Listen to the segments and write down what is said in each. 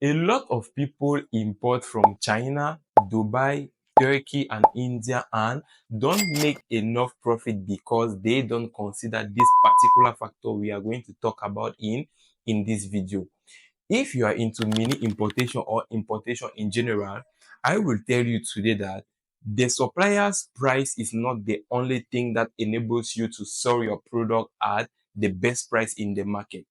A lot of people import from China, Dubai, Turkey, and India and don't make enough profit because they don't consider this particular factor we are going to talk about in this video. If you are into mini importation or importation in general, I will tell you today that the supplier's price is not the only thing that enables you to sell your product at the best price in the market.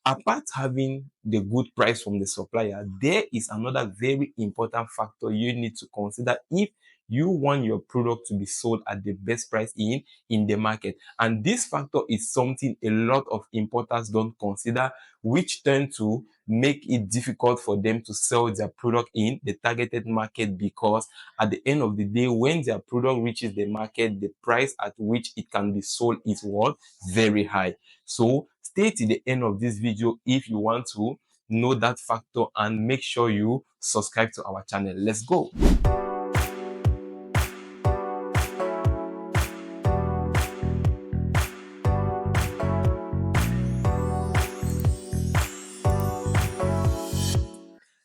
Apart having the good price from the supplier, there is another very important factor you need to consider if you want your product to be sold at the best price in the market. And this factor is something a lot of importers don't consider, which tend to make it difficult for them to sell their product in the targeted market, because at the end of the day, when their product reaches the market, the price at which it can be sold is what? Very high. So stay till the end of this video if you want to know that factor, and make sure you subscribe to our channel. Let's go.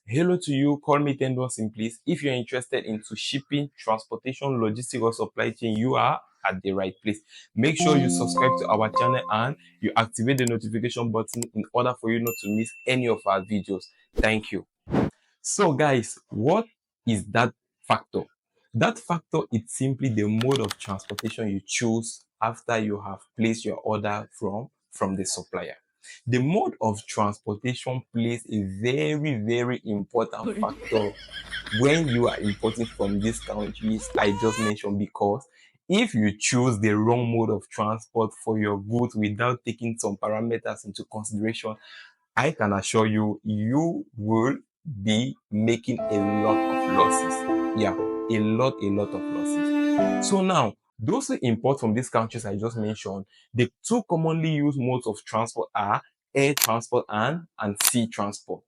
Hello to you, call me Tendon Simplis. If you're interested into shipping, transportation, logistics, or supply chain, you are at the right place. Make sure you subscribe to our channel and you activate the notification button in order for you not to miss any of our videos. Thank you. So guys, what is that factor? That factor is simply the mode of transportation you choose after you have placed your order from the supplier. The mode of transportation plays a very, very important factor when you are importing from these countries I just mentioned, because if you choose the wrong mode of transport for your goods without taking some parameters into consideration, I can assure you, you will be making a lot of losses. Yeah, a lot of losses. So now, those who import from these countries I just mentioned, the two commonly used modes of transport are air transport and sea transport.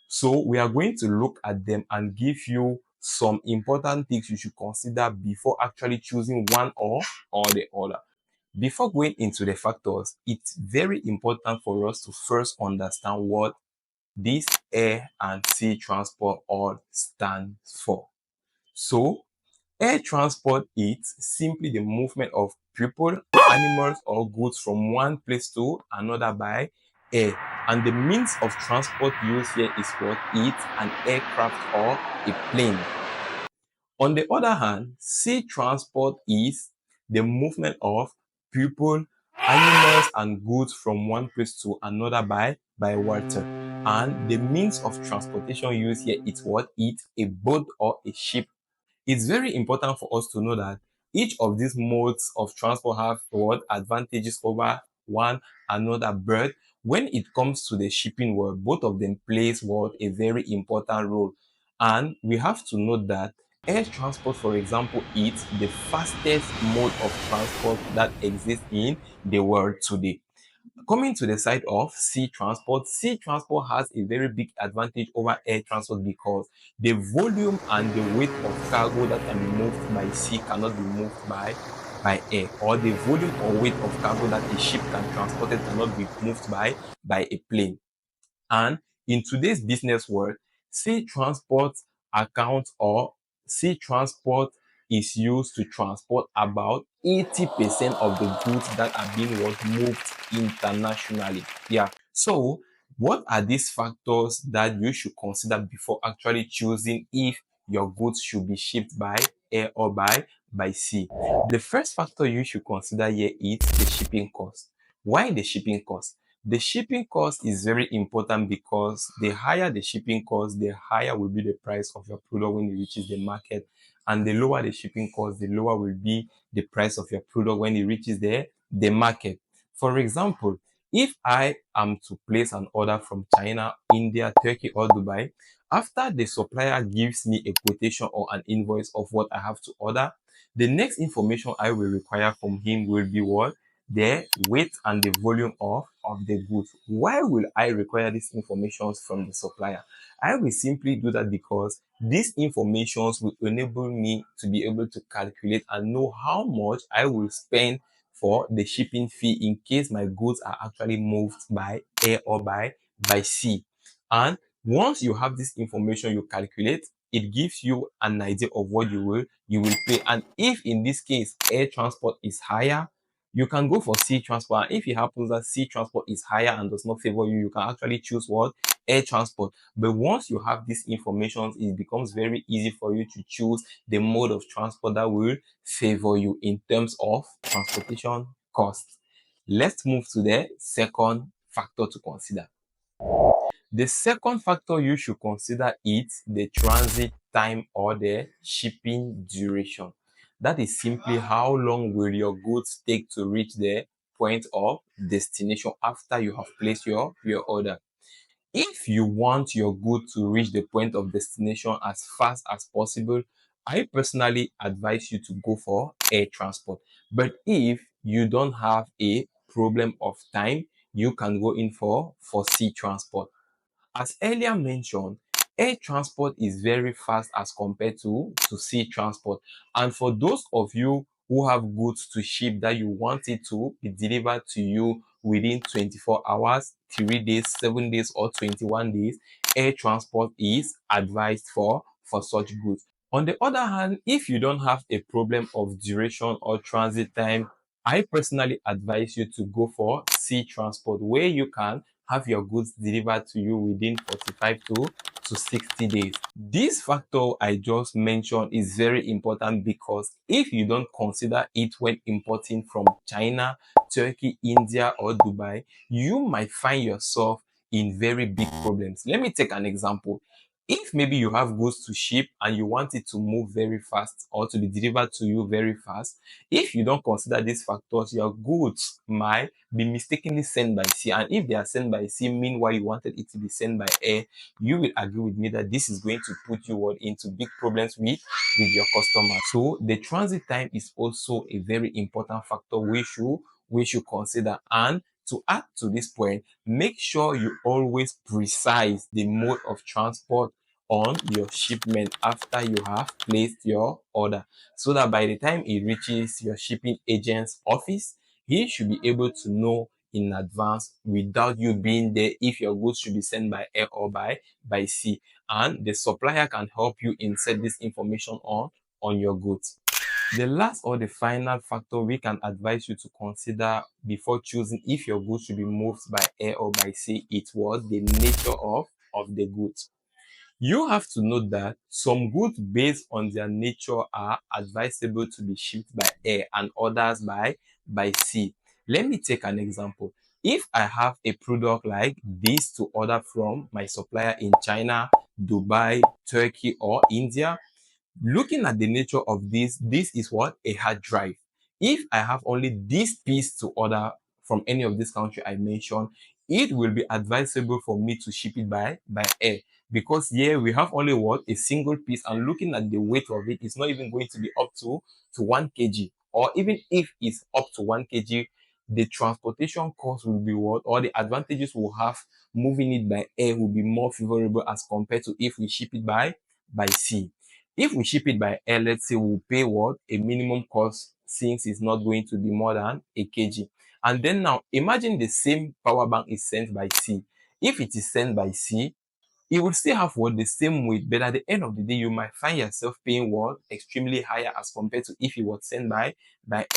So we are going to look at them and give you some important things you should consider before actually choosing one or the other. Before going into the factors, it's very important for us to first understand what this air and sea transport all stands for. So, air transport is simply the movement of people, animals, or goods from one place to another by air. And the means of transport used here is what? It's an aircraft or a plane. On the other hand, sea transport is the movement of people, animals, and goods from one place to another by water. And the means of transportation used here is what? It's a boat or a ship. It's very important for us to know that each of these modes of transport have what? Advantages over one another. But when it comes to the shipping world, both of them plays what? A very important role. And we have to note that air transport, for example, is the fastest mode of transport that exists in the world today. Coming to the side of sea transport has a very big advantage over air transport because the volume and the weight of cargo that can be moved by sea cannot be moved by air, or the volume or weight of cargo that a ship can transport it cannot be moved by a plane. And in today's business world, sea transport accounts or sea transport is used to transport about 80% of the goods that are being moved internationally. Yeah. So what are these factors that you should consider before actually choosing if your goods should be shipped by air or by sea? The first factor you should consider here is the shipping cost. Why the shipping cost? The shipping cost is very important because the higher the shipping cost, the higher will be the price of your product when it reaches the market. And the lower the shipping cost, the lower will be the price of your product when it reaches the market. For example, if I am to place an order from China, India, Turkey, or Dubai, after the supplier gives me a quotation or an invoice of what I have to order, the next information I will require from him will be what? The weight and the volume of the goods. Why will I require these informations from the supplier? I will simply do that because these informations will enable me to be able to calculate and know how much I will spend for the shipping fee in case my goods are actually moved by air or by sea. And Once you have this information, you calculate, it gives you an idea of what you will pay. And if in this case air transport is higher, you can go for sea transport. And if it happens that sea transport is higher and does not favor you, you can actually choose what? Air transport. But once you have this information, it becomes very easy for you to choose the mode of transport that will favor you in terms of transportation costs. Let's move to the second factor to consider. The second factor you should consider is the transit time or the shipping duration. That is simply how long will your goods take to reach the point of destination after you have placed your order. If you want your good to reach the point of destination as fast as possible, I personally advise you to go for air transport. But if you don't have a problem of time, you can go in for sea transport. As earlier mentioned, air transport is very fast as compared to sea transport. And for those of you who have goods to ship that you want it to be delivered to you within 24 hours, 3 days, 7 days, or 21 days, air transport is advised for such goods. On the other hand, if you don't have a problem of duration or transit time, I personally advise you to go for sea transport, where you can have your goods delivered to you within 45 to 60 days. This factor I just mentioned is very important because if you don't consider it when importing from China, Turkey, India, or Dubai, you might find yourself in very big problems. Let me take an example. If maybe you have goods to ship and you want it to move very fast or to be delivered to you very fast, if you don't consider these factors, your goods might be mistakenly sent by sea. And if they are sent by sea, meanwhile you wanted it to be sent by air, you will agree with me that this is going to put you into big problems with your customers. So the transit time is also a very important factor we should consider. And to add to this point, make sure you always precise the mode of transport on your shipment after you have placed your order, so that by the time it reaches your shipping agent's office, he should be able to know in advance without you being there if your goods should be sent by air or by sea. And the supplier can help you insert this information on your goods. The last or the final factor we can advise you to consider before choosing if your goods should be moved by air or by sea, it was the nature of the goods. You have to note that some goods based on their nature are advisable to be shipped by air and others by sea. Let me take an example. If I have a product like this to order from my supplier in China, Dubai, Turkey, or India, looking at the nature of this is what? A hard drive. If I have only this piece to order from any of these countries I mentioned, it will be advisable for me to ship it by air, because here we have only what? A single piece, and looking at the weight of it, it's not even going to be up to 1 kg, or even if it's up to 1 kg, the transportation cost will be what? Or the advantages we'll have moving it by air will be more favorable as compared to if we ship it by sea. If we ship it by air, let's say we'll pay what? A minimum cost, since it's not going to be more than 1 kg. And then now imagine the same power bank is sent by sea. If it is sent by sea, it will still have what? The same weight, but at the end of the day, you might find yourself paying what? Extremely higher as compared to if it was sent by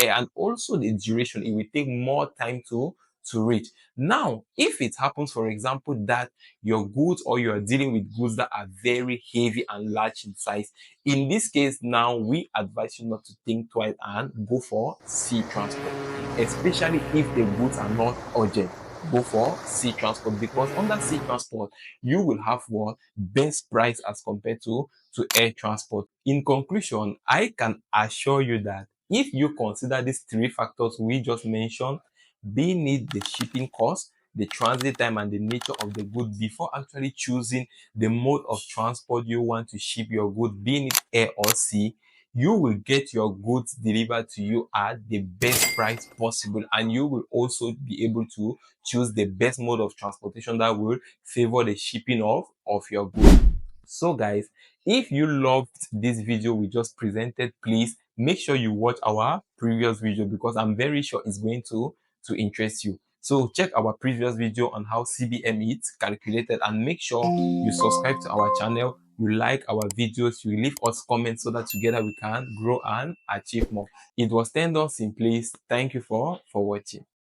air. And also the duration, it will take more time to reach. Now, if it happens, for example, that your goods, or you are dealing with goods that are very heavy and large in size, in this case, now we advise you not to think twice and go for sea transport, especially if the goods are not urgent. Go for sea transport, because under sea transport you will have what? Best price as compared to air transport. In conclusion, I can assure you that if you consider these three factors we just mentioned, being it the shipping cost, the transit time, and the nature of the good, before actually choosing the mode of transport you want to ship your good, being it air or sea, you will get your goods delivered to you at the best price possible, and you will also be able to choose the best mode of transportation that will favor the shipping of your goods. So guys, if you loved this video we just presented, please make sure you watch our previous video, because I'm very sure it's going to interest you. So check our previous video on how CBM is calculated, and make sure you subscribe to our channel, you like our videos, you leave us comments so that together we can grow and achieve more. It was 10 dollars in place. Thank you for watching.